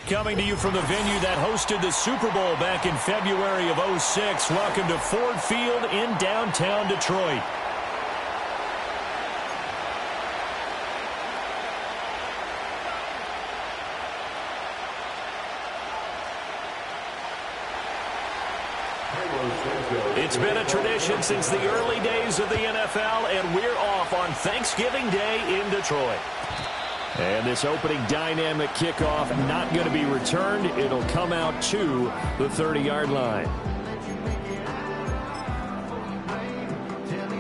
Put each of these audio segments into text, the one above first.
Coming to you from the venue that hosted the Super Bowl back in February of '06. Welcome to Ford Field in downtown Detroit. It's been a tradition since the early days of the NFL, and we're off on Thanksgiving Day in Detroit. And this opening dynamic kickoff not going to be returned. It'll come out to the 30-yard line.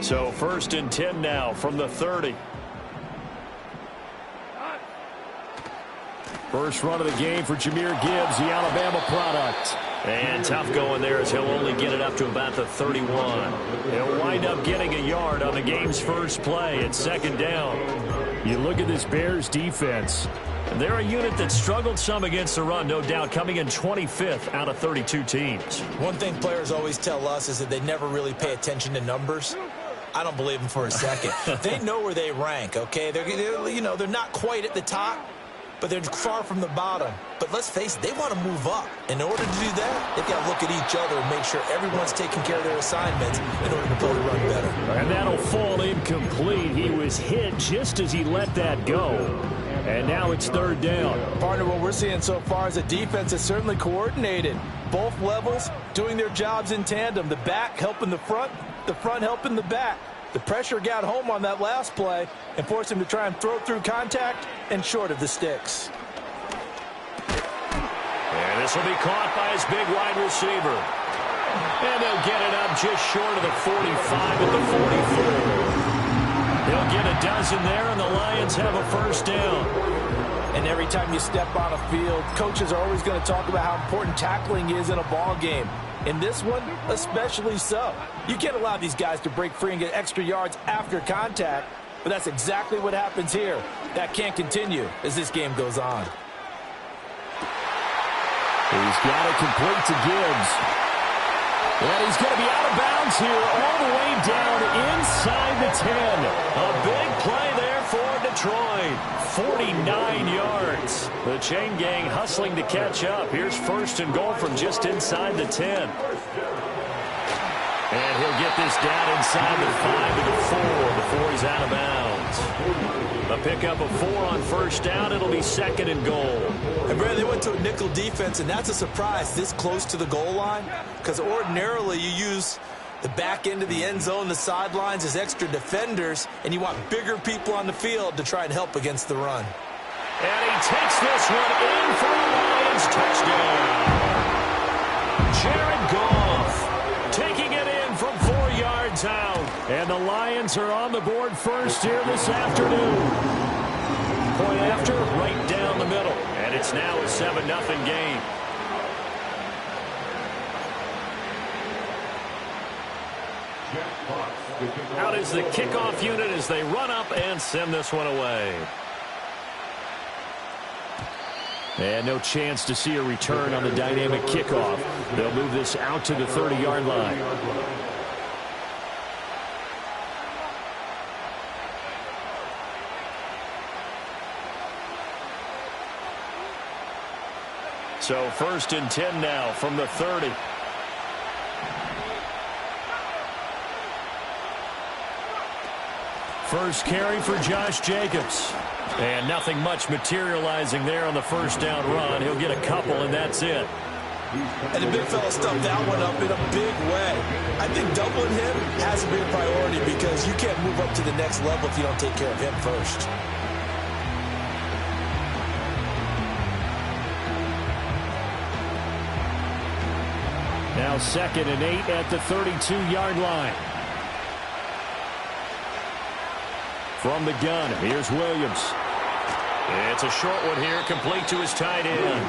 So 1st and 10 now from the 30. First run of the game for Jahmyr Gibbs, the Alabama product. And tough going there as he'll only get it up to about the 31. He'll wind up getting a yard on the game's first play at 2nd down. You look at this Bears defense. They're a unit that struggled some against the run, no doubt, coming in 25th out of 32 teams. One thing players always tell us is that they never really pay attention to numbers. I don't believe them for a second. They know where they rank, okay? They're not quite at the top, but they're far from the bottom. But let's face it, they want to move up. In order to do that, they've got to look at each other and make sure everyone's taking care of their assignments in order to play the run better. And that'll fall incomplete. He was hit just as he let that go. And now it's 3rd down. Partner, what we're seeing so far is a defense that's certainly coordinated. Both levels doing their jobs in tandem. The back helping the front helping the back. The pressure got home on that last play and forced him to try and throw through contact and short of the sticks. And this will be caught by his big wide receiver. And they'll get it up just short of the 45 at the 44. They'll get a dozen there, and the Lions have a 1st down. And every time you step on a field, coaches are always going to talk about how important tackling is in a ball game. In this one, especially so. You can't allow these guys to break free and get extra yards after contact, but that's exactly what happens here. That can't continue as this game goes on. He's got it complete to Gibbs. And he's going to be out of bounds here all the way down inside the 10. A big play there for Detroit. 49 yards. The chain gang hustling to catch up. Here's 1st and goal from just inside the 10. And he'll get this down inside the 5 to the 4 before he's out of bounds. A pickup of 4 on 1st down. It'll be 2nd and goal. And Brad, they went to a nickel defense, and that's a surprise this close to the goal line, because ordinarily you use the back end of the end zone, the sidelines as extra defenders, and you want bigger people on the field to try and help against the run. And he takes this one in for a Lions touchdown. Jared Goff taking it in from 4 yards out. And the Lions are on the board first here this afternoon. Point after, right down the middle. And it's now a 7-0 game. Out is the kickoff unit as they run up and send this one away. And no chance to see a return on the dynamic kickoff. They'll move this out to the 30-yard line. So 1st and 10 now from the 30. First carry for Josh Jacobs. And nothing much materializing there on the 1st down run. He'll get a couple, and that's it. And the big fella stuffed that one up in a big way. I think doubling him has to be a priority because you can't move up to the next level if you don't take care of him first. Now 2nd and 8 at the 32-yard line. From the gun, here's Williams. It's a short one here, complete to his tight end.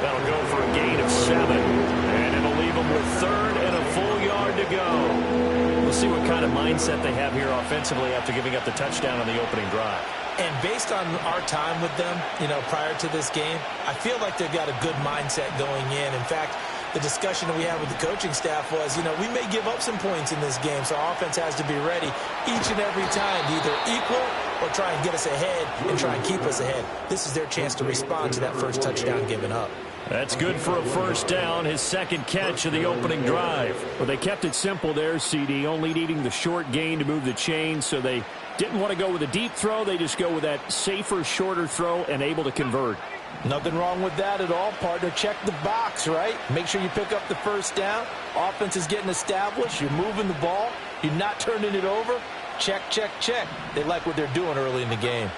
That'll go for a gain of 7. And it'll leave him with 3rd and a full yard to go. We'll see what kind of mindset they have here offensively after giving up the touchdown on the opening drive. And based on our time with them, prior to this game, I feel like they've got a good mindset going in. In fact, the discussion that we had with the coaching staff was, we may give up some points in this game, so our offense has to be ready each and every time to either equal or try and get us ahead and try and keep us ahead. This is their chance to respond to that first touchdown given up. That's good for a first down, his second catch of the opening drive. Well, they kept it simple there, CD, only needing the short gain to move the chains, so they didn't want to go with a deep throw. They just go with that safer, shorter throw and able to convert. Nothing wrong with that at all, partner. Check the box, right? Make sure you pick up the first down. Offense is getting established. You're moving the ball. You're not turning it over. Check, check, check. They like what they're doing early in the game.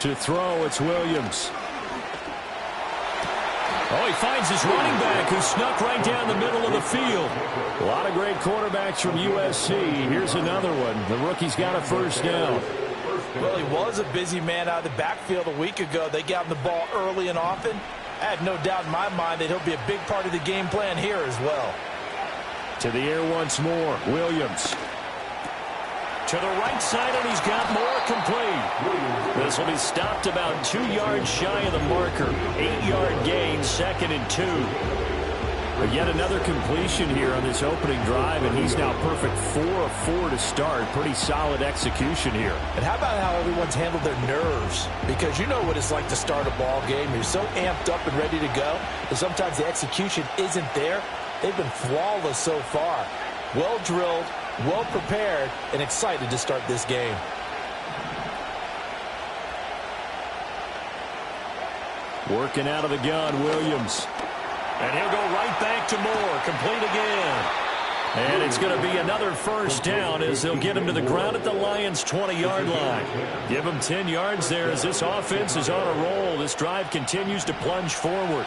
To throw, it's Williams. Oh, he finds his running back who snuck right down the middle of the field. A lot of great quarterbacks from USC. Here's another one. The rookie's got a first down. Well, he was a busy man out of the backfield a week ago. They got him the ball early and often. I had no doubt in my mind that he'll be a big part of the game plan here as well. To the air once more, Williams. To the right side, and he's got more complete. This will be stopped about 2 yards shy of the marker. 8-yard gain, 2nd and 2. But yet another completion here on this opening drive, and he's now perfect 4 of 4 to start. Pretty solid execution here. And how about how everyone's handled their nerves? Because you know what it's like to start a ball game. You're so amped up and ready to go, and sometimes the execution isn't there. They've been flawless so far. Well drilled, well prepared, and excited to start this game. Working out of the gun, Williams. And he'll go right back to Moore, complete again. And it's going to be another first down as they'll get him to the ground at the Lions' 20-yard line. Give him 10 yards there as this offense is on a roll. This drive continues to plunge forward.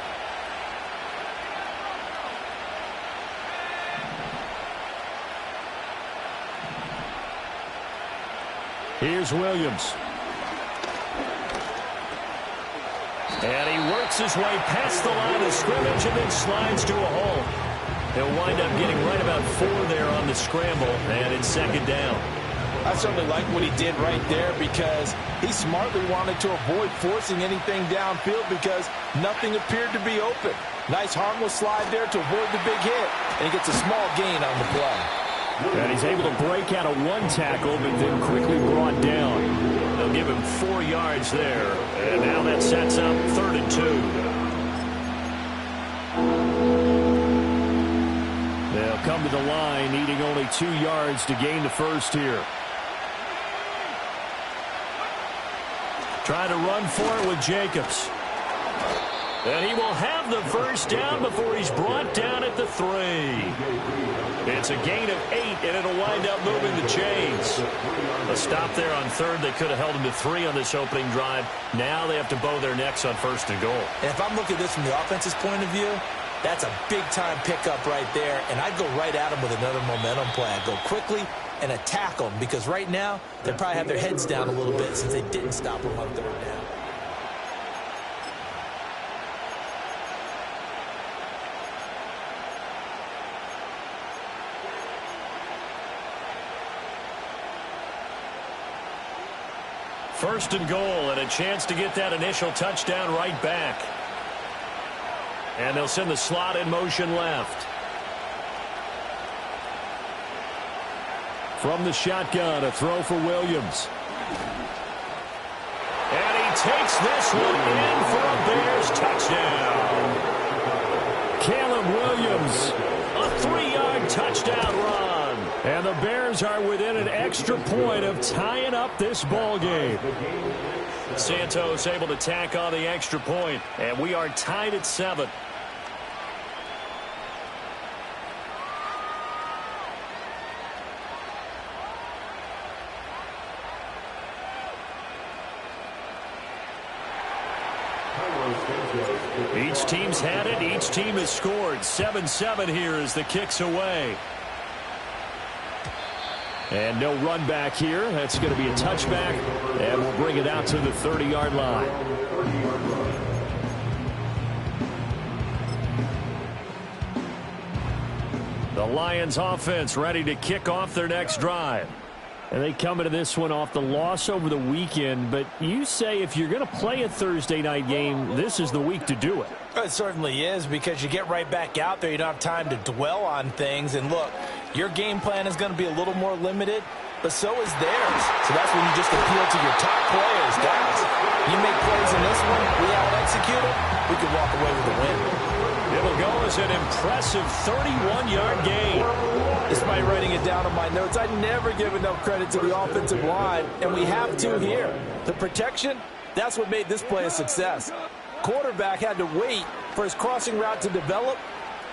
Here's Williams. And he works his way past the line of scrimmage and then slides to a halt. He'll wind up getting right about 4 there on the scramble, and it's 2nd down. I certainly like what he did right there because he smartly wanted to avoid forcing anything downfield because nothing appeared to be open. Nice harmless slide there to avoid the big hit, and he gets a small gain on the play. And he's able to break out of 1 tackle, but then quickly brought down. They'll give him 4 yards there. And now that sets up 3rd and 2. They'll come to the line, needing only 2 yards to gain the first here. Trying to run for it with Jacobs. And he will have the first down before he's brought down at the 3. It's a gain of 8, and it'll wind up moving the chains. A stop there on 3rd. They could have held him to 3 on this opening drive. Now they have to bow their necks on 1st and goal. And if I'm looking at this from the offense's point of view, that's a big-time pickup right there, and I'd go right at him with another momentum play. I'd go quickly and attack them because right now they probably have their heads down a little bit since they didn't stop him on 3rd down. First and goal, and a chance to get that initial touchdown right back. And they'll send the slot in motion left. From the shotgun, a throw for Williams. And he takes this one in for a Bears touchdown. Caleb Williams. A 3-yard touchdown run. And the Bears are within an extra point of tying up this ball game. Santos able to tack on the extra point, and we are tied at 7. Each team's had it. Each team has scored. 7-7 here as the kick's away. And no run back here. That's going to be a touchback, and we'll bring it out to the 30-yard line. The Lions offense ready to kick off their next drive. And they come into this one off the loss over the weekend, but you say if you're going to play a Thursday night game, this is the week to do it. It certainly is, because you get right back out there. You don't have time to dwell on things. And look, your game plan is going to be a little more limited, but so is theirs. So that's when you just appeal to your top players. Guys, you make plays in this one, we out-execute it, we can walk away with a win. It'll go as an impressive 31-yard gain. Despite writing it down on my notes, I never give enough credit to the offensive line, and we have to here. The protection, that's what made this play a success. Quarterback had to wait for his crossing route to develop,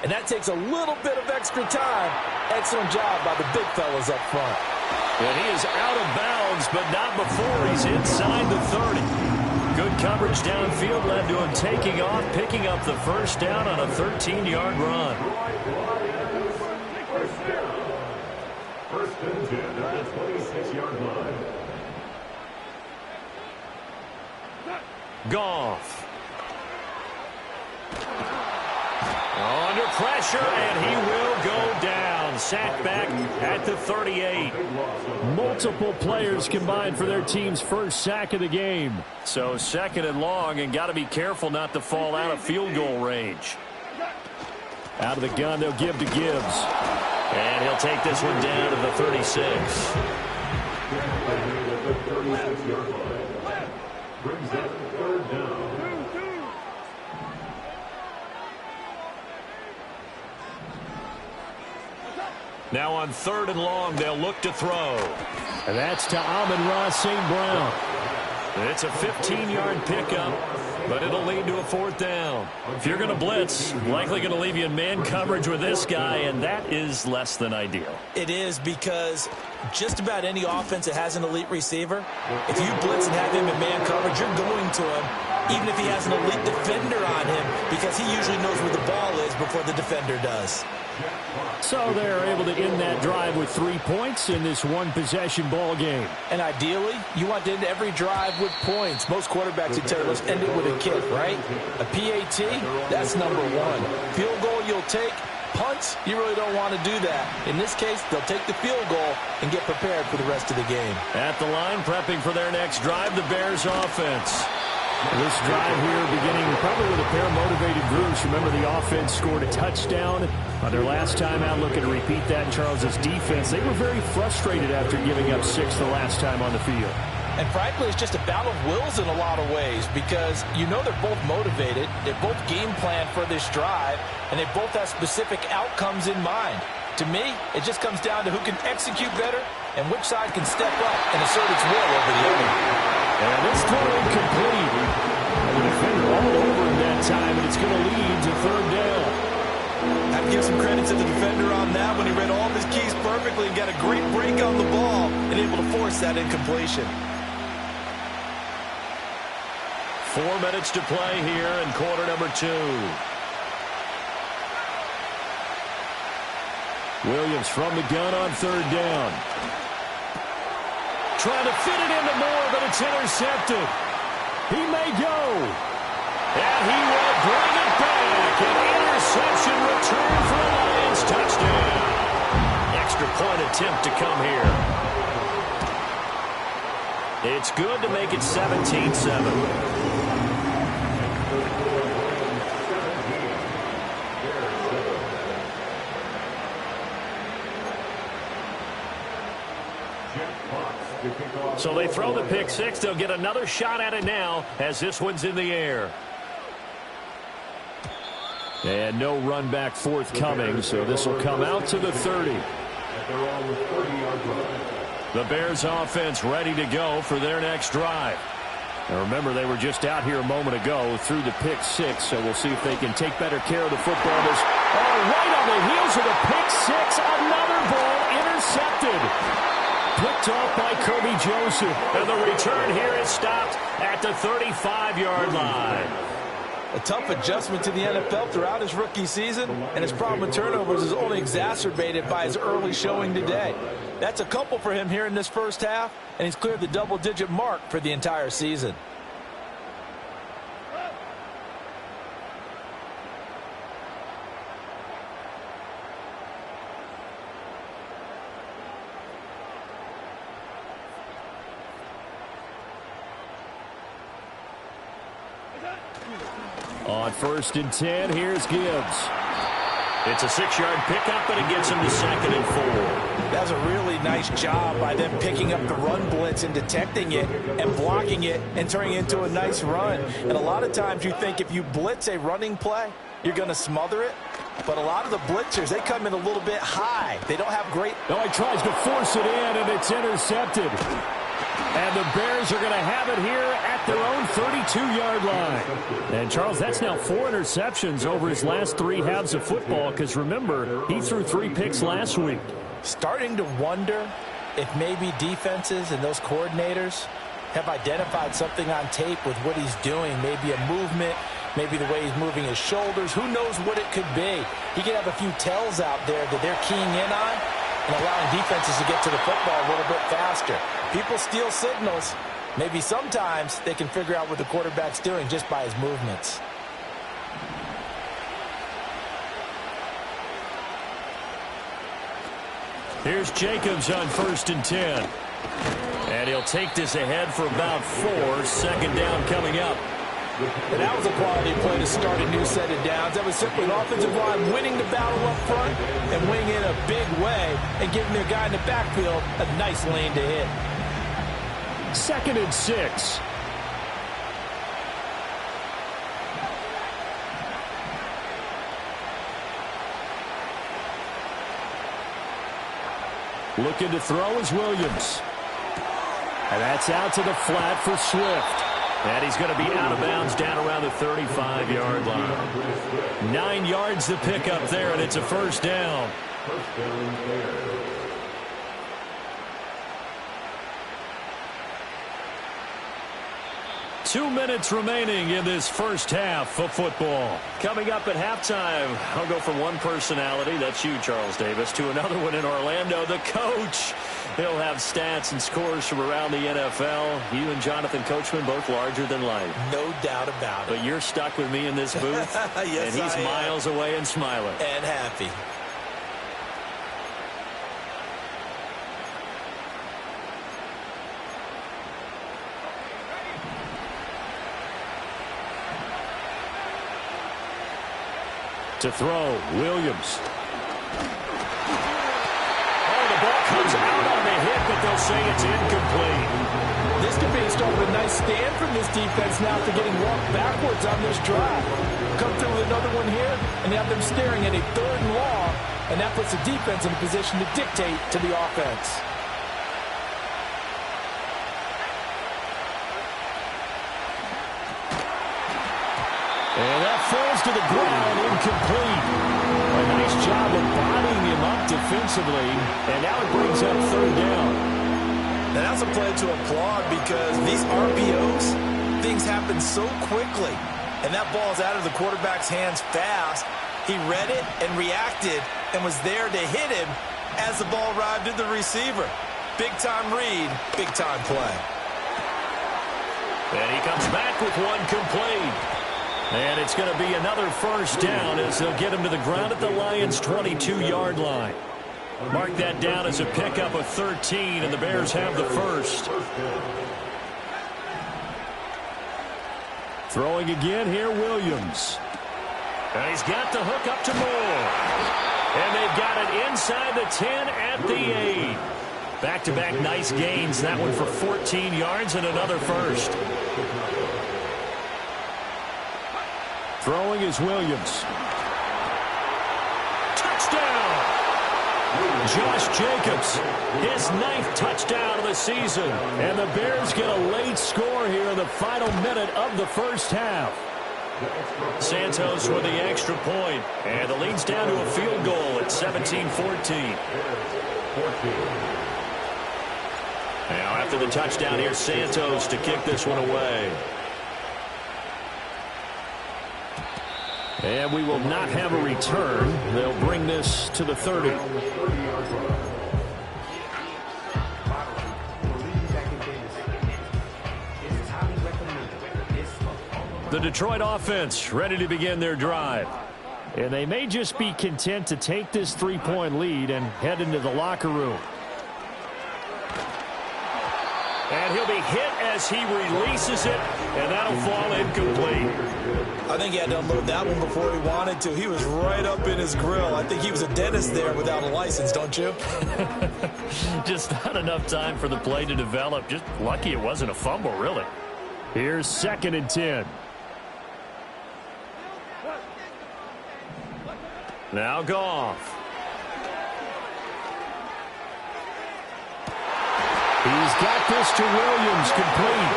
and that takes a little bit of extra time. Excellent job by the big fellas up front. And he is out of bounds, but not before he's inside the 30. Good coverage downfield led to him taking off, picking up the first down on a 13-yard run. First and 10 at the 26-yard line. Goff. Under pressure, and he will go down. Sacked back at the 38. Multiple players combined for their team's first sack of the game. So second and long, and got to be careful not to fall out of field goal range. Out of the gun, they'll give to Gibbs. And he'll take this one down to the 36. Brings up third down. Now on third and long, they'll look to throw. And that's to Amon-Ra St. Brown. It's a 15-yard pickup, but it'll lead to a fourth down. If you're going to blitz, likely going to leave you in man coverage with this guy, and that is less than ideal. It is, because just about any offense that has an elite receiver, if you blitz and have him in man coverage, you're going to him, even if he has an elite defender on him, because he usually knows where the ball is before the defender does. So they're able to end that drive with 3 points in this one-possession ball game. And ideally, you want to end every drive with points. Most quarterbacks would tell you, let's end it with a kick, right? A PAT, that's number one. Field goal you'll take. Punts, you really don't want to do that. In this case, they'll take the field goal and get prepared for the rest of the game. At the line, prepping for their next drive, the Bears offense. This drive here beginning probably with a pair of motivated groups. Remember, the offense scored a touchdown on their last time out, looking to repeat that in Charles's defense. They were very frustrated after giving up 6 the last time on the field. And frankly, it's just a battle of wills in a lot of ways, because you know they're both motivated, they're both game planned for this drive, and they both have specific outcomes in mind. To me, it just comes down to who can execute better and which side can step up and assert its will over the other. And this throw incomplete. And the defender all over him that time, and it's going to lead to third down. I have to give some credit to the defender on that when he read all of his keys perfectly and got a great break on the ball and able to force that incompletion. 4 minutes to play here in quarter number 2. Williams from the gun on third down. Trying to fit it into Moore, but it's intercepted. He may go. And he will bring it back. An interception return for the Lions. Touchdown. Extra point attempt to come here. It's good to make it 17-7. So they throw the pick six. They'll get another shot at it now as this one's in the air. And no run back forthcoming, so this will come out to the 30. The Bears offense ready to go for their next drive. Now remember, they were just out here a moment ago through the pick six, so we'll see if they can take better care of the football. Right on the heels of the pick six, another ball intercepted. Picked off by Kirby Joseph. And the return here is stopped at the 35-yard line. A tough adjustment to the NFL throughout his rookie season, and his problem with turnovers is only exacerbated by his early showing today. That's a couple for him here in this first half, and he's cleared the double-digit mark for the entire season. On 1st and 10, here's Gibbs. It's a 6-yard pickup, and it gets him to 2nd and 4. That's a really nice job by them picking up the run blitz and detecting it and blocking it and turning it into a nice run. And a lot of times you think if you blitz a running play, you're going to smother it. But a lot of the blitzers, they come in a little bit high. They don't have great... No, he tries to force it in, and it's intercepted. And the Bears are going to have it here at their own 32-yard line. And, Charles, that's now 4 interceptions over his last 3 halves of football because, remember, he threw 3 picks last week. Starting to wonder if maybe defenses and those coordinators have identified something on tape with what he's doing, maybe a movement, maybe the way he's moving his shoulders. Who knows what it could be? He could have a few tells out there that they're keying in on and allowing defenses to get to the football a little bit faster. People steal signals. Maybe sometimes they can figure out what the quarterback's doing just by his movements. Here's Jacobs on 1st and 10. And he'll take this ahead for about 4. 2nd down coming up. And that was a quality play to start a new set of downs. That was simply an offensive line winning the battle up front and winning in a big way and giving their guy in the backfield a nice lane to hit. 2nd and 6. Looking to throw is Williams. And that's out to the flat for Swift. And he's going to be out of bounds down around the 35-yard line. 9 yards to pick up there, and it's a 1st down. 2 minutes remaining in this first half of football. Coming up at halftime, I'll go from one personality, that's you, Charles Davis, to another one in Orlando, the coach. He'll have stats and scores from around the NFL. You and Jonathan Coachman both larger than life. No doubt about it. But you're stuck with me in this booth, yes, and he's miles away and smiling. And happy. To throw, Williams. Oh, the ball comes out on the hit, but they'll say it's incomplete. This could be a start of a nice stand from this defense now after getting walked backwards on this drive. Come through with another one here, and have them staring at a 3rd and long, and that puts the defense in a position to dictate to the offense. And that falls to the ground, incomplete. A nice job of bodying him up defensively, and now it brings up 3rd down. And that's a play to applaud because these RPOs, things happen so quickly. And that ball's out of the quarterback's hands fast. He read it and reacted and was there to hit him as the ball arrived at the receiver. Big-time read, big-time play. And he comes back with one complete. And it's going to be another 1st down as they'll get him to the ground at the Lions' 22-yard line. Mark that down as a pickup of 13, and the Bears have the 1st. Throwing again here, Williams. And he's got the hook up to Moore. And they've got it inside the 10 at the 8. Back-to-back nice gains. That one for 14 yards and another 1st. Throwing is Williams. Touchdown! Josh Jacobs, his 9th touchdown of the season. And the Bears get a late score here in the final minute of the first half. Santos with the extra point. And the lead's down to a field goal at 17-14. Now after the touchdown, here's Santos to kick this one away. And we will not have a return. They'll bring this to the 30. The Detroit offense ready to begin their drive. And they may just be content to take this 3-point lead and head into the locker room. And he'll be hit as he releases it, and that'll fall incomplete. I think he had to unload that one before he wanted to. He was right up in his grill. I think he was a dentist there without a license, don't you? Just not enough time for the play to develop. Just lucky it wasn't a fumble, really. Here's 2nd and 10. Now Goff. He's got this to Williams, complete.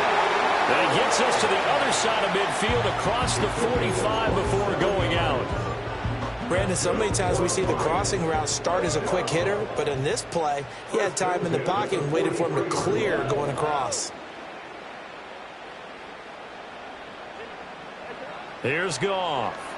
And he gets us to the other side of midfield across the 45 before going out. Brandon, so many times we see the crossing route start as a quick hitter, but in this play, he had time in the pocket and waited for him to clear going across. Here's Goff.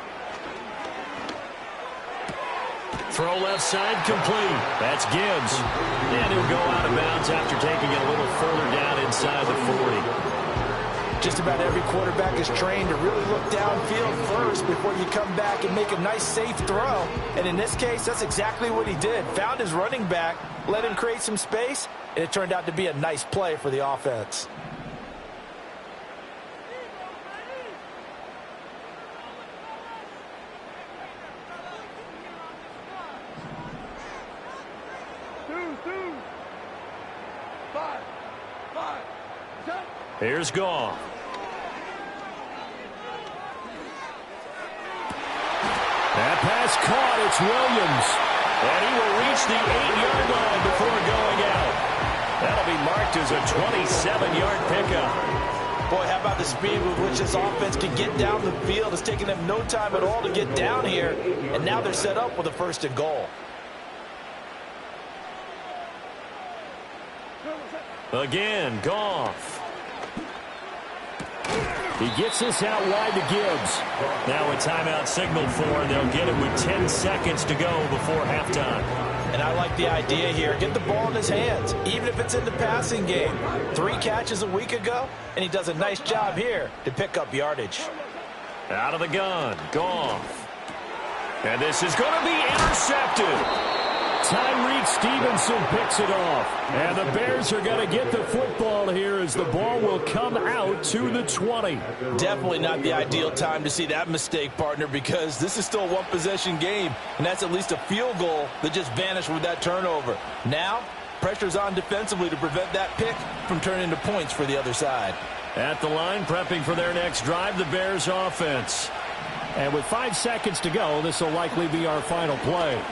Throw left side, complete. That's Gibbs. And he'll go out of bounds after taking it a little further down inside the 40. Just about every quarterback is trained to really look downfield first before you come back and make a nice, safe throw. And in this case, that's exactly what he did. Found his running back, let him create some space, and it turned out to be a nice play for the offense. Here's Goff. That pass caught. It's Williams. And he will reach the 8-yard line before going out. That'll be marked as a 27-yard pickup. Boy, how about the speed with which this offense can get down the field? It's taken them no time at all to get down here. And now they're set up with a 1st and goal. Again, Goff. He gets this out wide to Gibbs. Now a timeout signal for, and they'll get it with 10 seconds to go before halftime. And I like the idea here. Get the ball in his hands, even if it's in the passing game. 3 catches a week ago, and he does a nice job here to pick up yardage. Out of the gun, Goff. And this is going to be intercepted. Tyreek Stevenson picks it off. And the Bears are going to get the football here as the ball will come out to the 20. Definitely not the ideal time to see that mistake, partner, because this is still a one-possession game, and that's at least a field goal that just vanished with that turnover. Now, pressure's on defensively to prevent that pick from turning into points for the other side. At the line, prepping for their next drive, the Bears offense. And with 5 seconds to go, this will likely be our final play.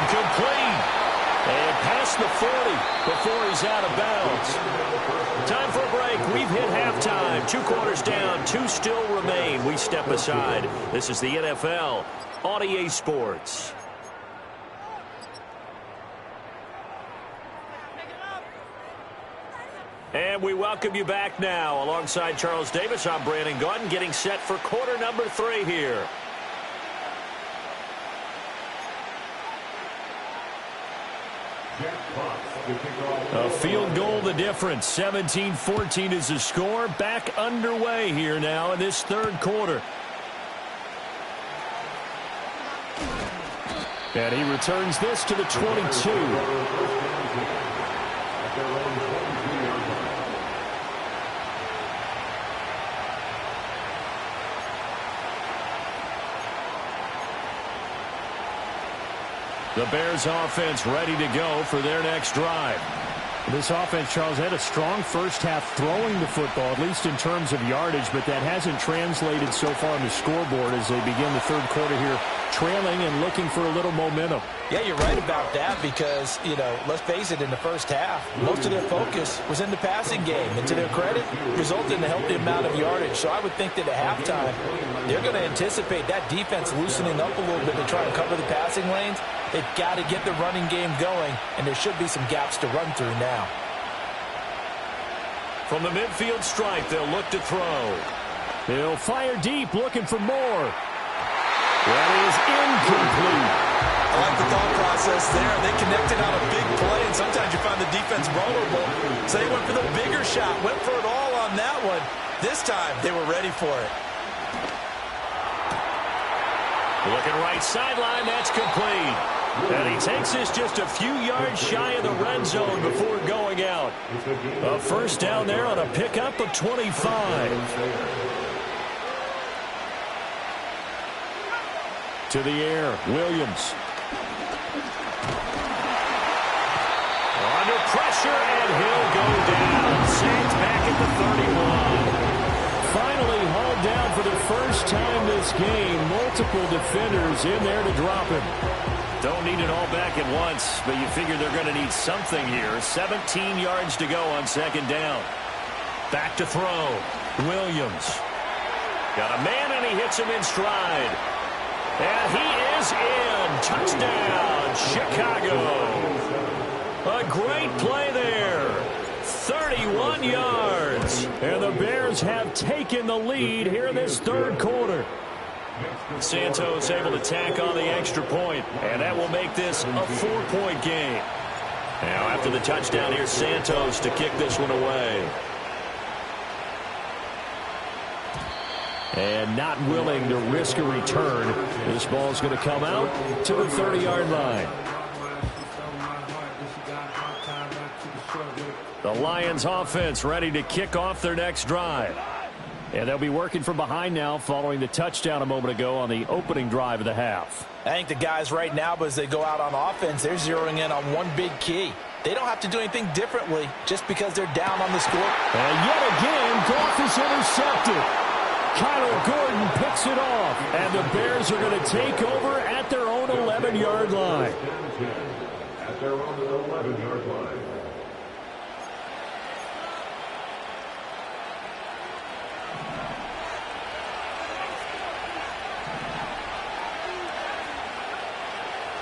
Complete. And past the 40 before he's out of bounds. Time for a break. We've hit halftime. 2 quarters down. 2 still remain. We step aside. This is the NFL on EA Sports. And we welcome you back now. Alongside Charles Davis, I'm Brandon Gaudin, getting set for quarter number 3 here. A field goal the difference. 17-14 is the score. Back underway here now in this 3rd quarter. And he returns this to the 22. The Bears offense ready to go for their next drive. This offense, Charles, had a strong first half throwing the football, at least in terms of yardage, but that hasn't translated so far on the scoreboard as they begin the 3rd quarter here, trailing and looking for a little momentum. Yeah, you're right about that because, let's face it, in the first half, most of their focus was in the passing game. And to their credit, resulted in a healthy amount of yardage. So I would think that at halftime, they're going to anticipate that defense loosening up a little bit to try and cover the passing lanes. They've got to get the running game going, and there should be some gaps to run through now. From the midfield stripe, they'll look to throw. He'll fire deep, looking for more. That is incomplete. I like the thought process there. They connected on a big play, and sometimes you find the defense vulnerable. So they went for the bigger shot, went for it all on that one. This time, they were ready for it. Looking right sideline, that's complete. And he takes this just a few yards shy of the red zone before going out. A first down there on a pickup of 25. To the air, Williams. Under pressure, and he'll go down. Saints back at the 31. Finally hauled down for the first time this game. Multiple defenders in there to drop him. Don't need it all back at once, but you figure they're going to need something here. 17 yards to go on second down. Back to throw. Williams. Got a man, and he hits him in stride. And he is in. Touchdown, Chicago. A great play there. 31 yards. And the Bears have taken the lead here in this third quarter. Santos able to tack on the extra point, and that will make this a 4-point game. Now after the touchdown, here's Santos to kick this one away. And not willing to risk a return. This ball is going to come out to the 30-yard line. The Lions offense ready to kick off their next drive. And they'll be working from behind now following the touchdown a moment ago on the opening drive of the half. I think the guys right now, but as they go out on offense, they're zeroing in on one big key. They don't have to do anything differently just because they're down on the score. And yet again, Goff is intercepted. Kyler Gordon picks it off, and the Bears are going to take over at their own 11-yard line. At their own 11-yard line.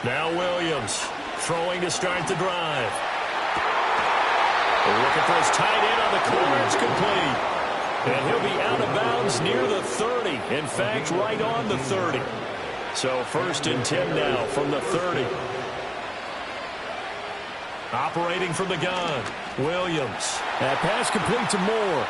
Now Williams throwing to start the drive. Looking for his tight end on the corner. It's complete. And he'll be out of bounds near the 30. In fact, right on the 30. So 1st and 10 now from the 30. Operating from the gun, Williams. That pass complete to Moore.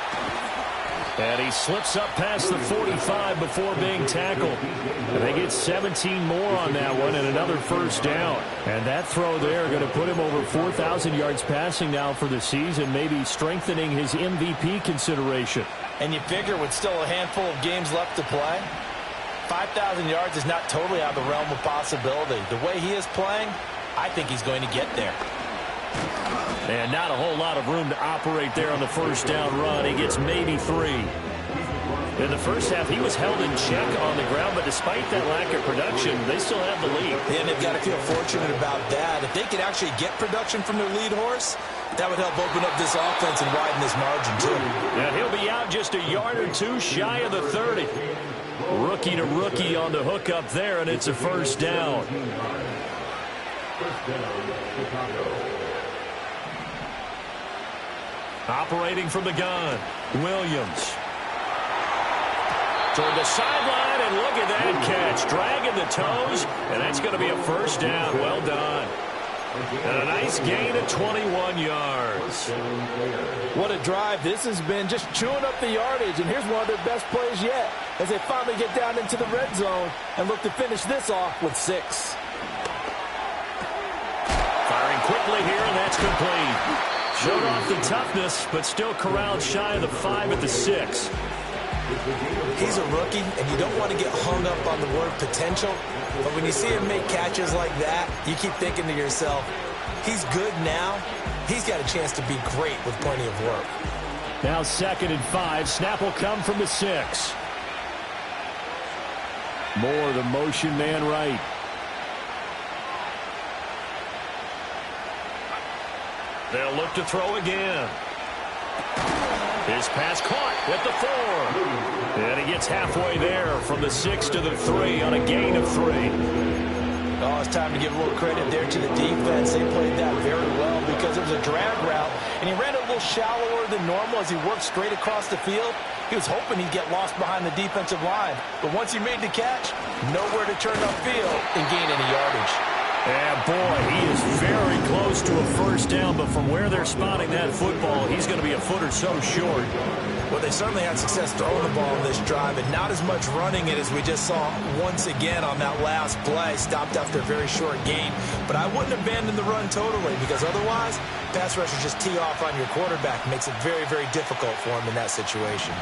And he slips up past the 45 before being tackled. And they get 17 more on that one and another first down. And that throw there going to put him over 4,000 yards passing now for the season, maybe strengthening his MVP consideration. And you figure with still a handful of games left to play, 5,000 yards is not totally out of the realm of possibility. The way he is playing, I think he's going to get there. And not a whole lot of room to operate there on the first down run. He gets maybe 3. In the first half, he was held in check on the ground, but despite that lack of production, they still have the lead. And they've got to feel fortunate about that. If they could actually get production from their lead horse, that would help open up this offense and widen this margin, too. And he'll be out just a yard or two shy of the 30. Rookie to rookie on the hook up there, and it's a first down. First down, Chicago. Operating from the gun, Williams. Toward the sideline, and look at that catch. Dragging the toes, and that's going to be a first down. Well done. And a nice gain of 21 yards. What a drive this has been, just chewing up the yardage. And here's one of their best plays yet as they finally get down into the red zone and look to finish this off with 6. Firing quickly here, and that's complete. Showed off the toughness, but still corralled shy of the 5 at the 6. He's a rookie, and you don't want to get hung up on the word potential. But when you see him make catches like that, you keep thinking to yourself, he's good now. He's got a chance to be great with plenty of work. Now 2nd and 5. Snap will come from the 6. Moore, the motion man right. They'll look to throw again. His pass caught at the 4. And he gets halfway there from the 6 to the 3 on a gain of 3. Oh, it's time to give a little credit there to the defense. They played that very well because it was a drag route, and he ran it a little shallower than normal as he worked straight across the field. He was hoping he'd get lost behind the defensive line, but once he made the catch, nowhere to turn upfield and gain any yardage. And boy, he is very close to a first down, but from where they're spotting that football, he's going to be a foot or so short. Well, they certainly had success throwing the ball in this drive, and not as much running it as we just saw once again on that last play. Stopped after a very short gain, but I wouldn't abandon the run totally, because otherwise, pass rushers just tee off on your quarterback. Makes it very, very difficult for him in that situation.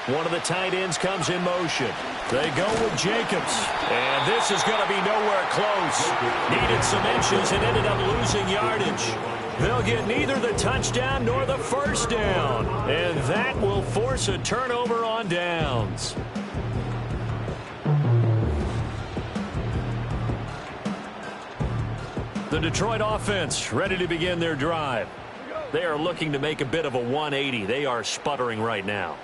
One of the tight ends comes in motion. They go with Jacobs. And this is going to be nowhere close. Needed some inches and ended up losing yardage. They'll get neither the touchdown nor the first down. And that will force a turnover on downs. The Detroit offense ready to begin their drive. They are looking to make a bit of a 180. They are sputtering right now.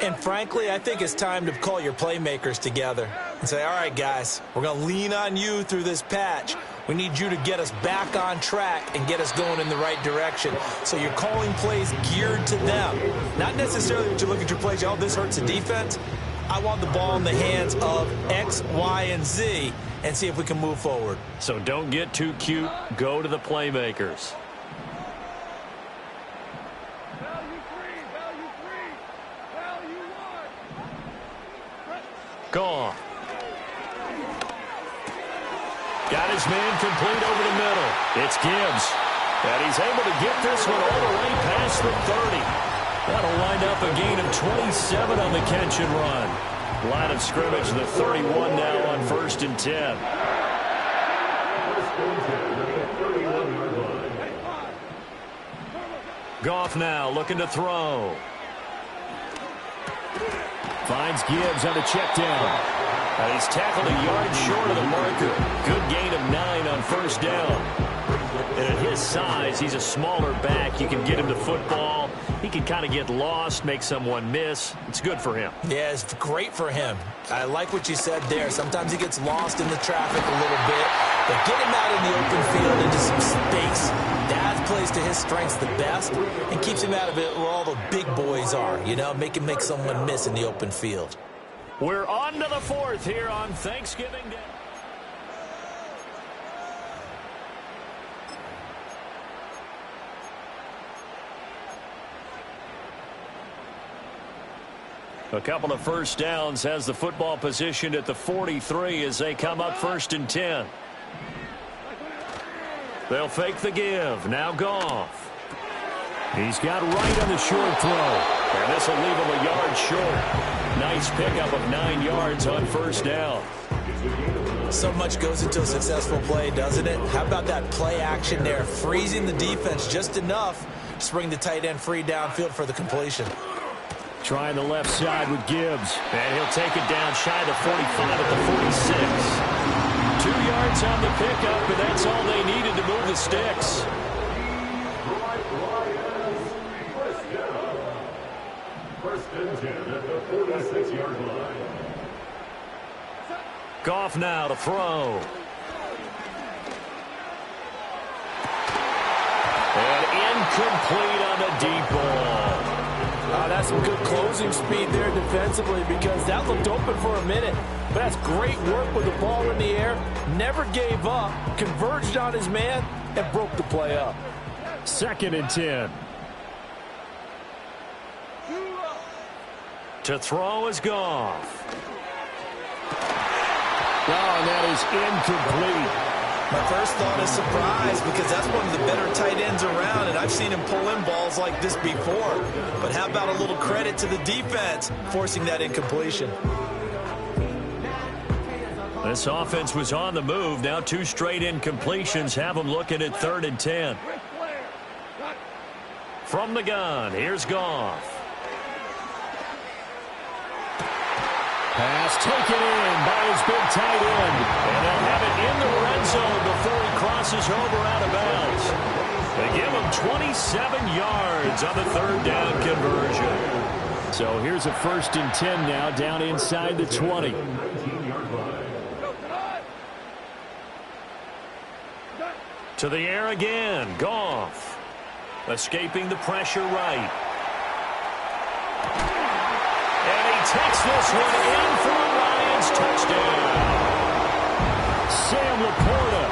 And frankly, I think it's time to call your playmakers together and say, all right, guys, we're going to lean on you through this patch. We need you to get us back on track and get us going in the right direction. So you're calling plays geared to them. Not necessarily that you look at your plays, oh, this hurts the defense. I want the ball in the hands of X, Y, and Z and see if we can move forward. So don't get too cute. Go to the playmakers. Gone. Got his man complete over the middle. It's Gibbs. And he's able to get this one all the way past the 30. That'll wind up a gain of 27 on the catch and run. Line of scrimmage, the 31 now on 1st and 10. Goff now looking to throw. Finds Gibbs on the check down. And he's tackled a yard short of the marker. Good gain of 9 on first down. And at his size, he's a smaller back. You can get him the football. He can kind of get lost, make someone miss. It's good for him. Yeah, it's great for him. I like what you said there. Sometimes he gets lost in the traffic a little bit. But get him out in the open field into some space. That plays to his strengths the best and keeps him out of it where all the big boys are. You know, make him make someone miss in the open field. We're on to the 4th here on Thanksgiving Day. A couple of first downs, has the football positioned at the 43 as they come up 1st and 10. They'll fake the give. Now Goff. He's got right on the short throw. And this will leave him a yard short. Nice pickup of 9 yards on first down. So much goes into a successful play, doesn't it? How about that play action there? Freezing the defense just enough to bring the tight end free downfield for the completion. Trying the left side with Gibbs. And he'll take it down shy of the 45 at the 46. 2 yards on the pickup, and that's all they needed to move the sticks. First and 10 at the 46-yard line. Goff now to throw. And incomplete on the deep ball. That's some good closing speed there defensively because that looked open for a minute. But that's great work with the ball in the air. Never gave up, converged on his man, and broke the play up. 2nd and 10. To throw is Goff. Oh, and that is incomplete. My first thought is surprise because that's one of the better tight ends around, and I've seen him pull in balls like this before. But how about a little credit to the defense forcing that incompletion? This offense was on the move. Now 2 straight incompletions have them looking at 3rd and 10. From the gun, here's Goff. Pass taken in by his big tight end. And they'll have it in the red zone before he crosses over out of bounds. They give him 27 yards on the 3rd down conversion. So here's a 1st and 10 now down inside the 20. To the air again. Goff. Escaping the pressure right. And he takes this one in for a Lions touchdown. Sam Laporta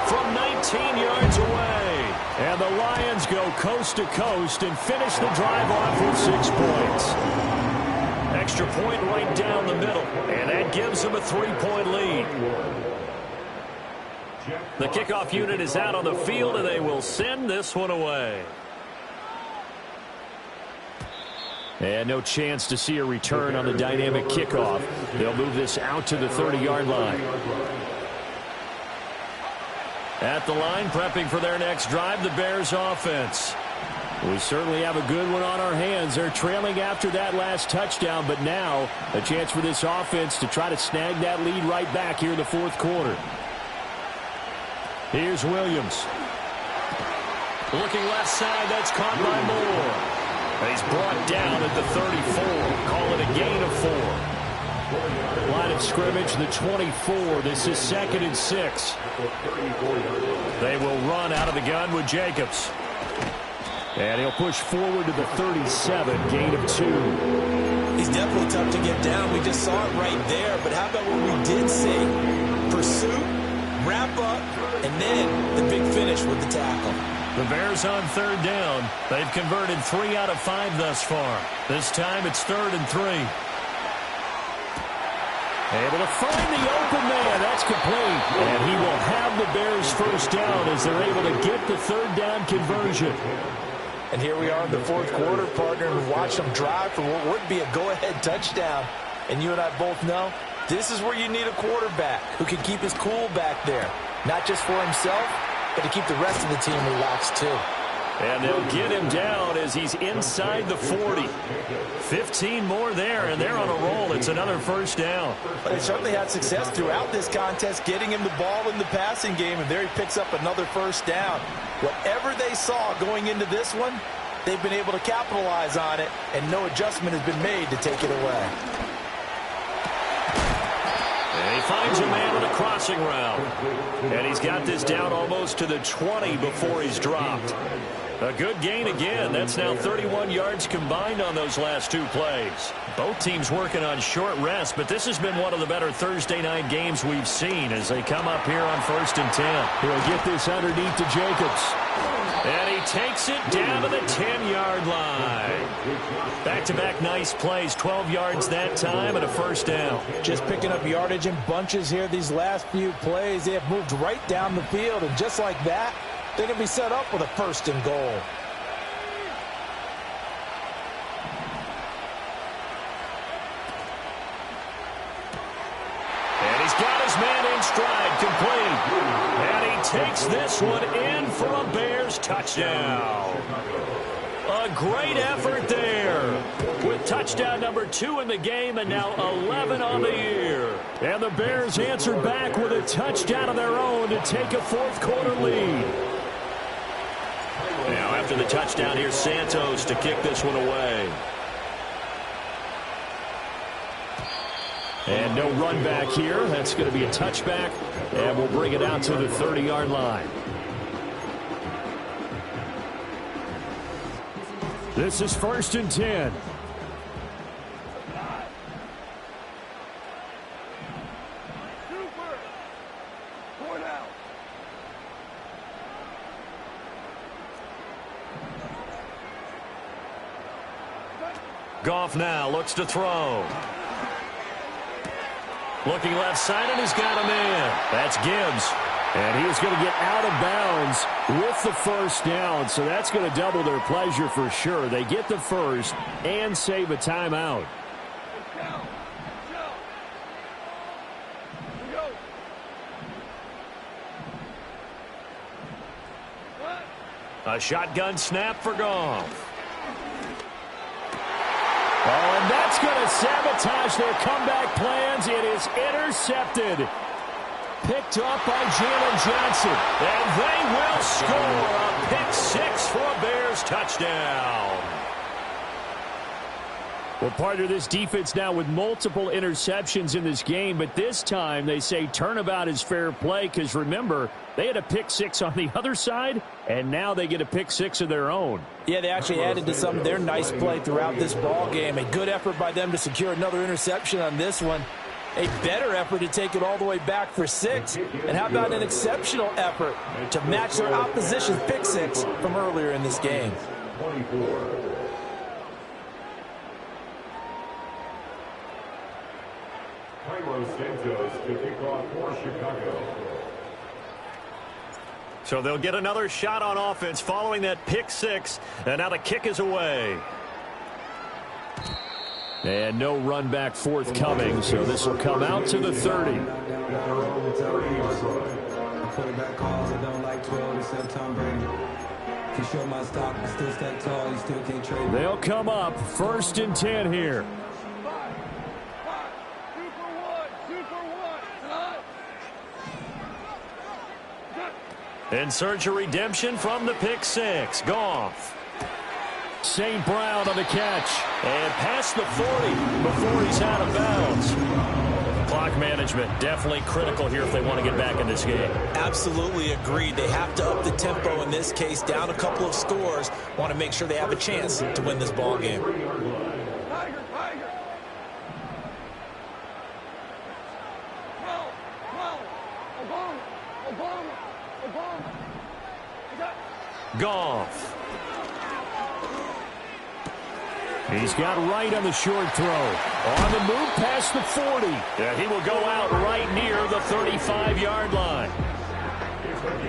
from 19 yards away. And the Lions go coast to coast and finish the drive off with 6 points. Extra point right down the middle. And that gives them a 3-point lead. The kickoff unit is out on the field, and they will send this one away. And no chance to see a return on the dynamic kickoff. They'll move this out to the 30-yard line. At the line, prepping for their next drive, the Bears offense. We certainly have a good one on our hands. They're trailing after that last touchdown, but now a chance for this offense to try to snag that lead right back here in the fourth quarter. Here's Williams. Looking left side, that's caught by Moore. He's brought down at the 34. Call it a gain of 4. Line of scrimmage, the 24. This is 2nd and 6. They will run out of the gun with Jacobs. And he'll push forward to the 37, gain of 2. He's definitely tough to get down. We just saw it right there. But how about what we did see? Pursuit, wrap up, and then the big finish with the tackle. The Bears on 3rd down. They've converted 3 out of 5 thus far. This time it's 3rd and 3. Able to find the open man. That's complete. And he will have the Bears first down as they're able to get the 3rd down conversion. And here we are in the fourth quarter, partner, and watch them drive for what would be a go-ahead touchdown. And you and I both know this is where you need a quarterback who can keep his cool back there. Not just for himself, but to keep the rest of the team relaxed too. And they'll get him down as he's inside the 40. 15 more there, and they're on a roll. It's another first down. But they certainly had success throughout this contest, getting him the ball in the passing game, and there he picks up another first down. Whatever they saw going into this one, they've been able to capitalize on it, and no adjustment has been made to take it away. And he finds a man on a crossing route. And he's got this down almost to the 20 before he's dropped. A good gain again. That's now 31 yards combined on those last 2 plays. Both teams working on short rest, but this has been one of the better Thursday night games we've seen as they come up here on 1st and 10. He'll get this underneath to Jacobs. And he takes it down to the 10-yard line. Back-to-back nice plays, 12 yards that time and a first down. Just picking up yardage in bunches here these last few plays. They have moved right down the field, and just like that, they're going to be set up with a 1st and goal. And he's got his man in stride, complete. And he takes this one in for a Bears touchdown. A great effort there with touchdown number 2 in the game and now 11 on the year. And the Bears answered back with a touchdown of their own to take a fourth quarter lead. Now after the touchdown, here's Santos to kick this one away. And no run back here. That's going to be a touchback. And we'll bring it out to the 30-yard line. This is 1st and 10. Goff now looks to throw. Looking left side, and he's got him in. That's Gibbs. And he is going to get out of bounds with the first down, so that's going to double their pleasure for sure. They get the first and save a timeout. A shotgun snap for Goff. Oh, and that's going to sabotage their comeback plans. It is intercepted. Picked up by Jalen Johnson. And they will score a pick 6 for a Bears touchdown. Well, part of this defense now with multiple interceptions in this game, but this time they say turnabout is fair play because, remember, they had a pick six on the other side, and now they get a pick six of their own. Yeah, they actually added to some of their nice play throughout this ball game. A good effort by them to secure another interception on this one. A better effort to take it all the way back for 6. And how about an exceptional effort to match their opposition's pick six from earlier in this game. 24. Cairo Santos to kick off for Chicago. So they'll get another shot on offense following that pick six, and now the kick is away. And no run back forthcoming, so this will come out to the 30. They'll come up 1st and 10 here. In search of redemption from the pick six. Goff. St. Brown on the catch. And past the 40 before he's out of bounds. Clock management definitely critical here if they want to get back in this game. Absolutely agreed. They have to up the tempo in this case, down a couple of scores. Want to make sure they have a chance to win this ball game. Goff. He's got right on the short throw. On the move past the 40. Yeah, he will go out right near the 35-yard line.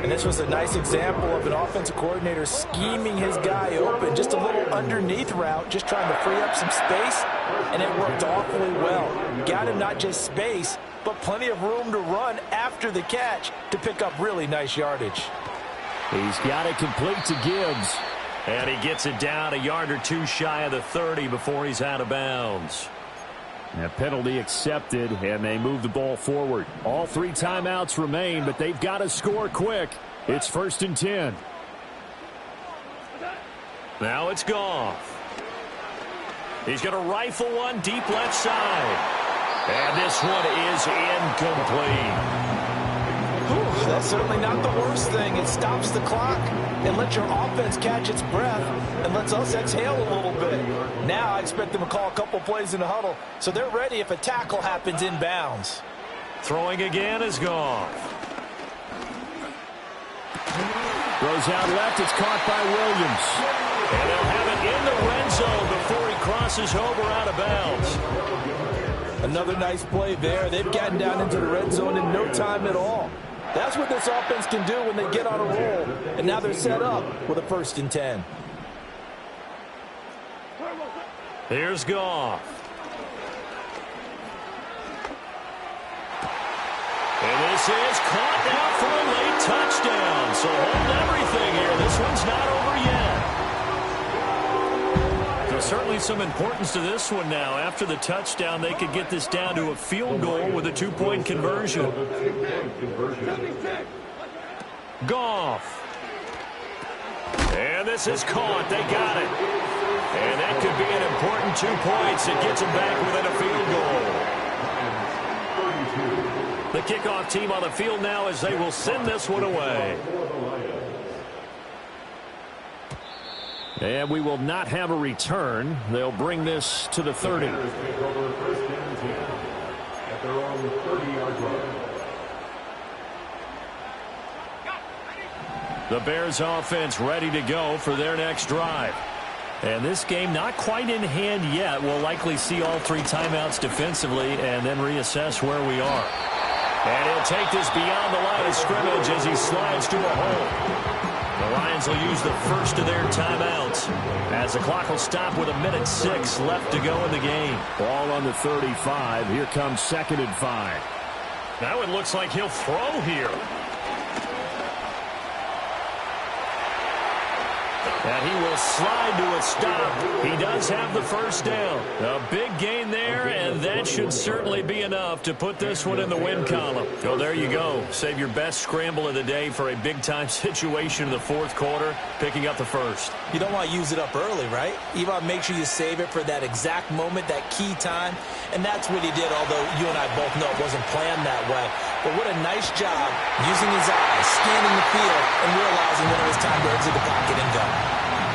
And this was a nice example of an offensive coordinator scheming his guy open. Just a little underneath route, just trying to free up some space, and it worked awfully well. Got him not just space, but plenty of room to run after the catch to pick up really nice yardage. He's got it complete to Gibbs. And he gets it down a yard or two shy of the 30 before he's out of bounds. A penalty accepted, and they move the ball forward. All 3 timeouts remain, but they've got to score quick. It's 1st and 10. Now it's Goff. He's going to rifle one deep left side. And this one is incomplete. That's certainly not the worst thing. It stops the clock and lets your offense catch its breath and lets us exhale a little bit. Now I expect them to call a couple plays in the huddle, so they're ready if a tackle happens inbounds. Throwing again is Goff. Throws out left. It's caught by Williams. And they'll have it in the red zone before he crosses over out of bounds. Another nice play there. They've gotten down into the red zone in no time at all. That's what this offense can do when they get on a roll. And now they're set up with a 1st and 10. Here's Goff. And this is caught now for a late touchdown. So hold everything here. This one's not over yet. There's certainly some importance to this one now. After the touchdown, they could get this down to a field goal with a 2-point conversion. Goff. And this is caught. They got it. And that could be an important 2 points. It gets them back within a field goal. The kickoff team on the field now as they will send this one away. And we will not have a return. They'll bring this to the 30. At their own 30-yard line. The Bears offense ready to go for their next drive. And this game not quite in hand yet. We'll likely see all 3 timeouts defensively and then reassess where we are. And he'll take this beyond the line of scrimmage as he slides to a hole. The Lions will use the first of their timeouts as the clock will stop with 1:06 left to go in the game. Ball on the 35. Here comes 2nd and 5. Now it looks like he'll throw here. And he will slide to a stop. He does have the first down. A big gain there, and that should certainly be enough to put this one in the win column. So there you go. Save your best scramble of the day for a big-time situation in the fourth quarter, picking up the first. You don't want to use it up early, right? You want to make sure you save it for that exact moment, that key time. And that's what he did, although you and I both know it wasn't planned that way. But what a nice job using his eyes, scanning the field, and realizing when it was time to exit the pocket and go.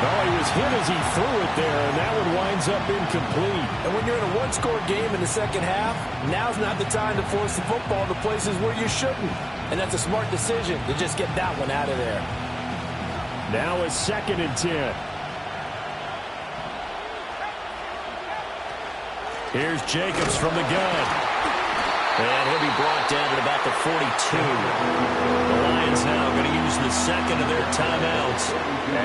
Well, he was hit as he threw it there, and that one winds up incomplete. And when you're in a one-score game in the second half, now's not the time to force the football to places where you shouldn't. And that's a smart decision to just get that one out of there. Now a 2nd and 10. Here's Jacobs from the gun. And he'll be brought down at about the 42. The Lions now going to use the second of their timeouts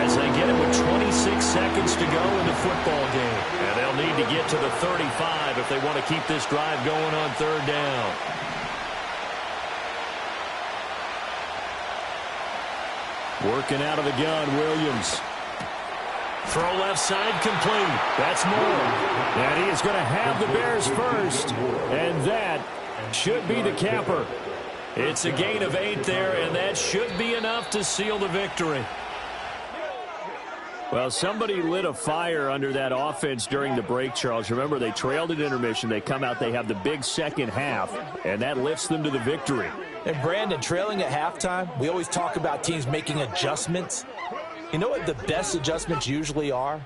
as they get it with 26 seconds to go in the football game. And they'll need to get to the 35 if they want to keep this drive going on 3rd down. Working out of the gun, Williams. Throw left side complete. That's Moore. And he is going to have the Bears first. And that should be the capper. It's a gain of 8 there, and that should be enough to seal the victory. Well, somebody lit a fire under that offense during the break, Charles. Remember, they trailed at intermission. They come out, they have the big second half, and that lifts them to the victory. And Brandon, trailing at halftime, we always talk about teams making adjustments. You know what the best adjustments usually are?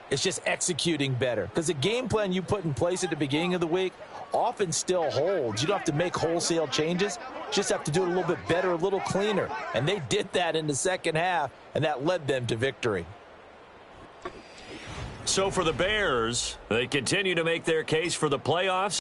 It's just executing better. Because the game plan you put in place at the beginning of the week often still holds. You don't have to make wholesale changes. You just have to do it a little bit better, a little cleaner. And they did that in the second half, and that led them to victory. So for the Bears, they continue to make their case for the playoffs.